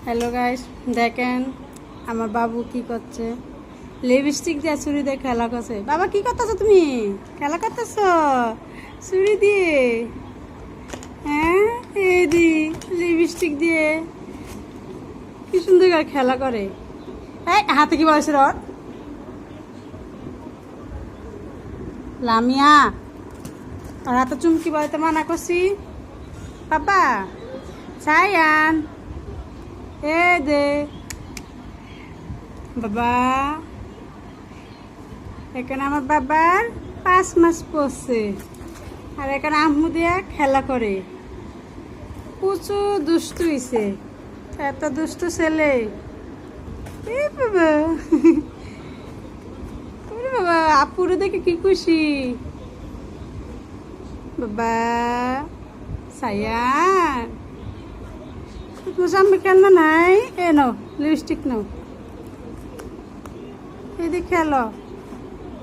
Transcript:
Hello guys, দেখেন আমার বাবু কি করছে। লিপস্টিক দিয়ে ছুরি দিয়ে খেলা করছে। বাবা কি করতেছো তুমি? খেলা করতেছো ছুরি দিয়ে? হ্যাঁ, এই দি লিপস্টিক দিয়ে কি সুন্দর করে খেলা করে। এই হাতে কি বয়সের ওর? লামিয়া, আর হাতে চুমকি বলতে মানা করছি। বাবা সায়ান, এ দে বাবা। এখানে আমার বাবার 5 মাস পড়ছে, আর এখানে আম্মু দিয়া খেলা করে। প্রচুর দুষ্টু হইছে, এত দুষ্টু ছেলে। এ বাবা, ওরে বাবা, আপুরে দেখে কি খুশি। বাবা সায়ান, তোমার সামনে খেলনা নাই? এ নাও লিপস্টিক নাও, এদিকে খেলো।